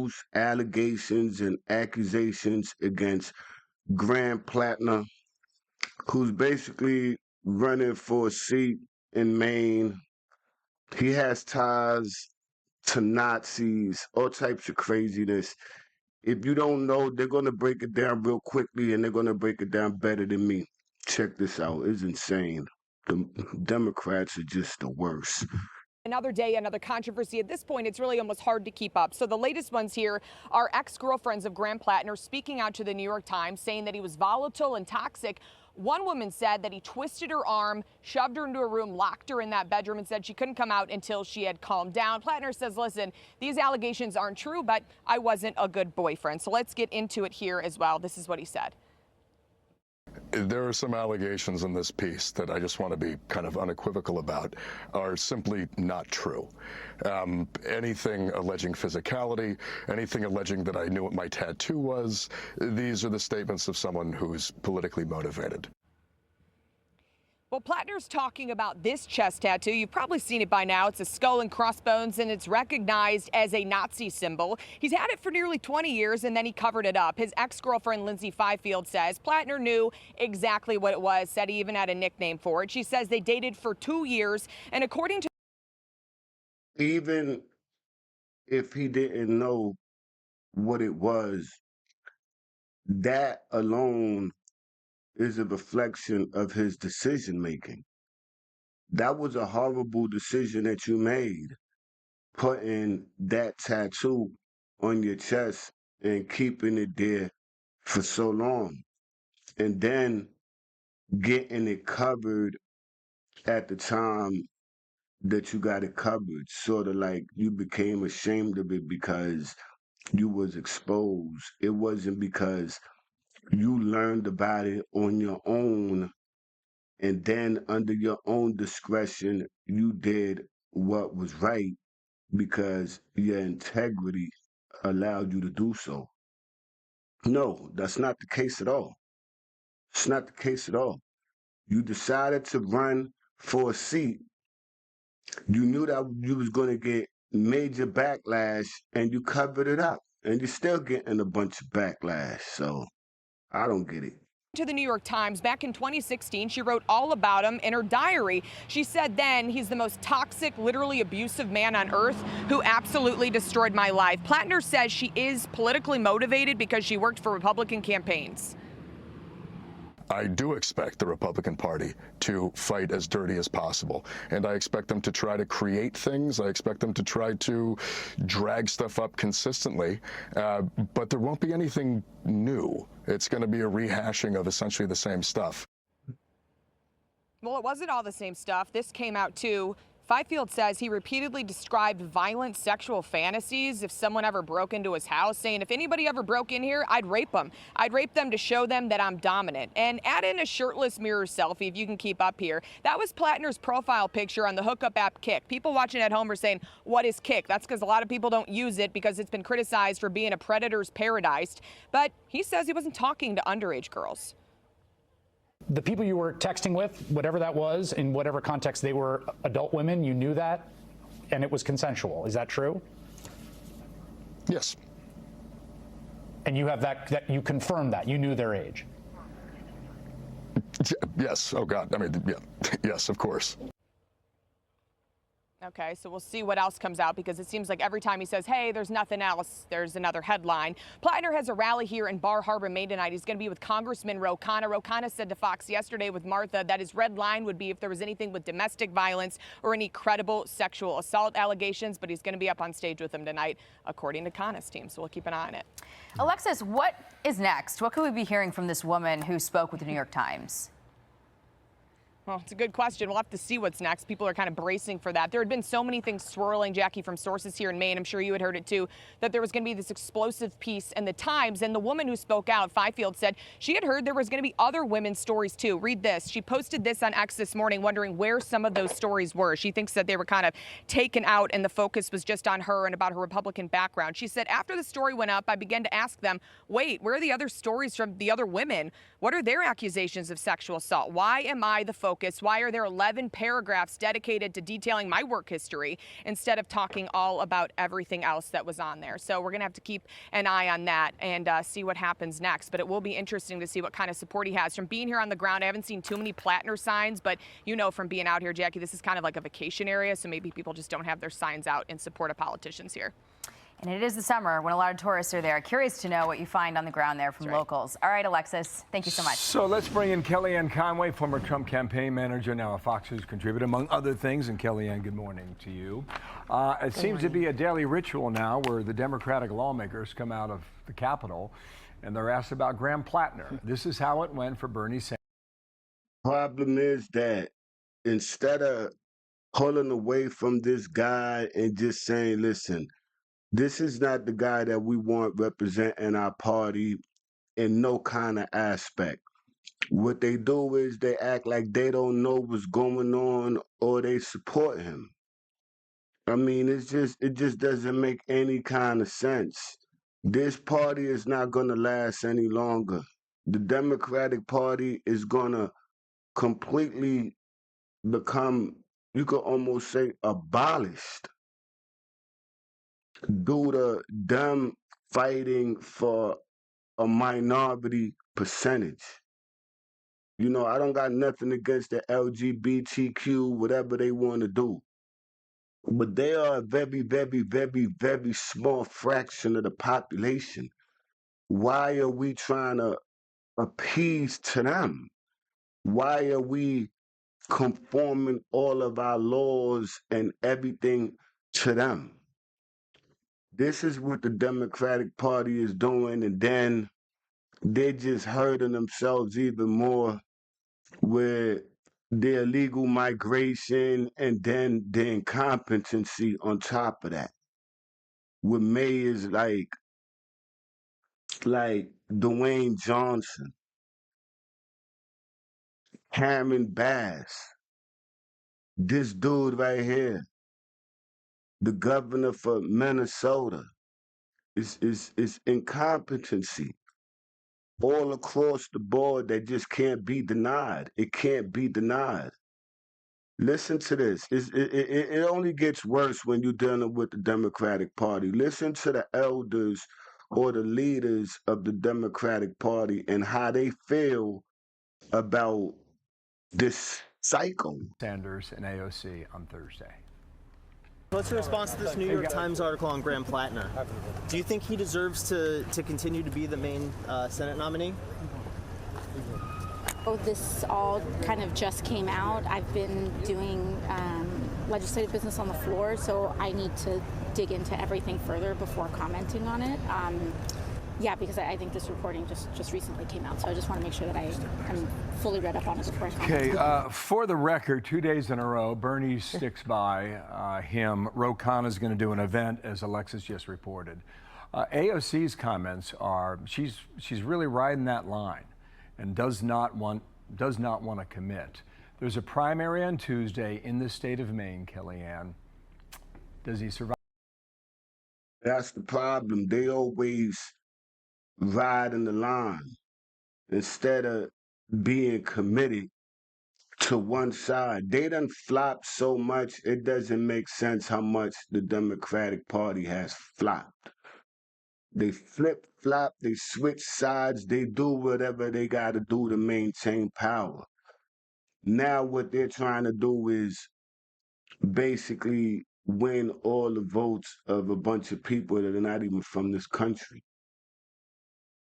loose allegations and accusations against Grand Platinum, who's basically running for a seat in Maine. He has ties to Nazis, all types of craziness. If you don't know, they're going to break it down real quickly, and they're going to break it down better than me. Check this out. It's insane. The Democrats are just the worst. Another day, another controversy. At this point, it's really almost hard to keep up. So the latest ones here are ex-girlfriends of Graham Plattner speaking out to the New York Times, saying that he was volatile and toxic. One woman said that he twisted her arm, shoved her into a room, locked her in that bedroom, and said she couldn't come out until she had calmed down. Plattner says, listen, these allegations aren't true, but I wasn't a good boyfriend. So let's get into it here as well. This is what he said. There are some allegations in this piece that I just want to be kind of unequivocal about are simply not true. Anything alleging physicality, anything alleging that I knew what my tattoo was, these are the statements of someone who's politically motivated. Well, Plattner's talking about this chest tattoo. You've probably seen it by now. It's a skull and crossbones, and it's recognized as a Nazi symbol. He's had it for nearly 20 years, and then he covered it up. His ex-girlfriend, Lindsay Fifield, says Plattner knew exactly what it was, said he even had a nickname for it. She says they dated for 2 years, and according to... Even if he didn't know what it was, that alone is a reflection of his decision making. That was a horrible decision that you made, putting that tattoo on your chest and keeping it there for so long, and then getting it covered at the time that you got it covered, sort of like you became ashamed of it because you was exposed. It wasn't because you learned about it on your own, and then under your own discretion, you did what was right because your integrity allowed you to do so. No, that's not the case at all. It's not the case at all. You decided to run for a seat. You knew that you was going to get major backlash, and you covered it up, and you're still getting a bunch of backlash. So I don't get it. To the New York Times, back in 2016, she wrote all about him in her diary. She said then, he's the most toxic, literally abusive man on earth who absolutely destroyed my life. Plattner says she is politically motivated because she worked for Republican campaigns. I do expect the Republican Party to fight as dirty as possible, and I expect them to try to create things. I expect them to try to drag stuff up consistently, but there won't be anything new. It's going to be a rehashing of essentially the same stuff. Well, it wasn't all the same stuff. This came out too. Fifield says he repeatedly described violent sexual fantasies if someone ever broke into his house, saying if anybody ever broke in here, I'd rape them. I'd rape them to show them that I'm dominant. And add in a shirtless mirror selfie if you can keep up here. That was Plattner's profile picture on the hookup app Kick. People watching at home are saying, what is Kick? That's because a lot of people don't use it because it's been criticized for being a predator's paradise. But he says he wasn't talking to underage girls. The people you were texting with, whatever that was, in whatever context they were adult women, you knew that, and it was consensual. Is that true? Yes. And you have that you confirmed that. You knew their age. Yes. Oh, God. I mean, yeah. Yes, of course. Okay, so we'll see what else comes out, because it seems like every time he says, hey, there's nothing else, there's another headline. Plattner has a rally here in Bar Harbor, Maine tonight. He's going to be with Congressman Ro Khanna. Ro Khanna said to Fox yesterday with Martha that his red line would be if there was anything with domestic violence or any credible sexual assault allegations, but he's going to be up on stage with him tonight, according to Khanna's team, so we'll keep an eye on it. Alexis, what is next? What could we be hearing from this woman who spoke with the New York Times? Well, it's a good question. We'll have to see what's next. People are kind of bracing for that. There had been so many things swirling, Jackie, from sources here in Maine. I'm sure you had heard it too, that there was going to be this explosive piece in the Times. And the woman who spoke out, Fifield, said she had heard there was going to be other women's stories too. Read this. She posted this on X this morning, wondering where some of those stories were. She thinks that they were kind of taken out and the focus was just on her and about her Republican background. She said, after the story went up, I began to ask them, wait, where are the other stories from the other women? What are their accusations of sexual assault? Why am I the focus focus? Why are there 11 paragraphs dedicated to detailing my work history instead of talking all about everything else that was on there? So we're going to have to keep an eye on that and see what happens next. But it will be interesting to see what kind of support he has. From being here on the ground, I haven't seen too many Plattner signs, but you know from being out here, Jackie, this is kind of like a vacation area, so maybe people just don't have their signs out in support of politicians here. And it is the summer when a lot of tourists are there. Curious to know what you find on the ground there from locals. All right, Alexis, thank you so much. So let's bring in Kellyanne Conway, former Trump campaign manager, now a Fox News contributor, among other things. And Kellyanne, good morning to you. It seems to be a daily ritual now where the Democratic lawmakers come out of the Capitol and they're asked about Graham Plattner. This is how it went for Bernie Sanders. Problem is that instead of pulling away from this guy and just saying, listen, this is not the guy that we want representing our party in no kind of aspect. What they do is they act like they don't know what's going on or they support him. I mean, it just doesn't make any kind of sense. This party is not going to last any longer. The Democratic Party is going to completely become, you could almost say, abolished due to them fighting for a minority percentage. You know, I don't got nothing against the LGBTQ, whatever they want to do. But they are a very, very, very, very small fraction of the population. Why are we trying to appease to them? Why are we conforming all of our laws and everything to them? This is what the Democratic Party is doing, and then they're just hurting themselves even more with their illegal migration and then the incompetency on top of that. With mayors like Dwayne Johnson, Cameron Bass, this dude right here, the governor for Minnesota, is incompetency all across the board that just can't be denied. It can't be denied. Listen to this. It only gets worse when you're dealing with the Democratic Party. Listen to the elders or the leaders of the Democratic Party and how they feel about this cycle. Sanders and AOC on Thursday. What's your response to this New York Times article on Graham Plattner? Do you think he deserves to continue to be the main Senate nominee? Oh, this all kind of just came out. I've been doing legislative business on the floor, so I need to dig into everything further before commenting on it. Yeah, because I think this reporting just recently came out, so I just want to make sure that I'm fully read up on it before I comment. Okay, for the record, 2 days in a row, Bernie sticks by him. Ro Khanna is going to do an event, as Alexis just reported. AOC's comments are she's really riding that line and does not want to commit. There's a primary on Tuesday in the state of Maine, Kellyanne. Does he survive? That's the problem. They always riding the line instead of being committed to one side. They done flopped so much, it doesn't make sense how much the Democratic Party has flopped. They flip-flop, they switch sides, they do whatever they got to do to maintain power. Now what they're trying to do is basically win all the votes of a bunch of people that are not even from this country.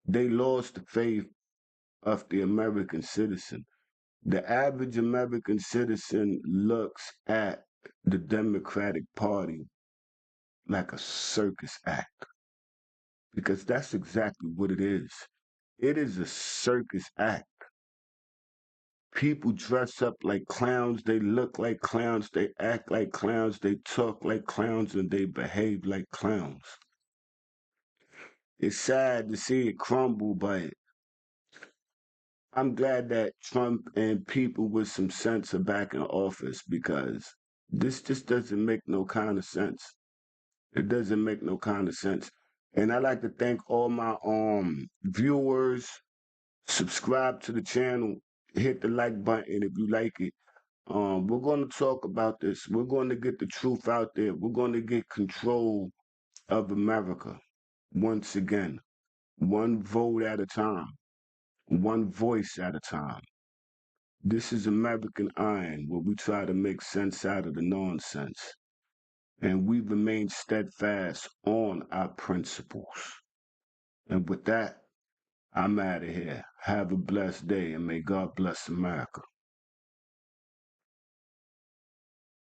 They lost the faith of the American citizen. The average American citizen looks at the Democratic Party like a circus act, because that's exactly what it is. It is a circus act. People dress up like clowns, they look like clowns, they act like clowns, they talk like clowns, and they behave like clowns. It's sad to see it crumble, but I'm glad that Trump and people with some sense are back in office, because this just doesn't make no kind of sense. It doesn't make no kind of sense. And I'd like to thank all my viewers. Subscribe to the channel, hit the like button if you like it. We're going to talk about this. We're going to get the truth out there. We're going to get control of America once again, one vote at a time, one voice at a time. This is American Iron, where we try to make sense out of the nonsense. And we remain steadfast on our principles. And with that, I'm out of here. Have a blessed day, and may God bless America.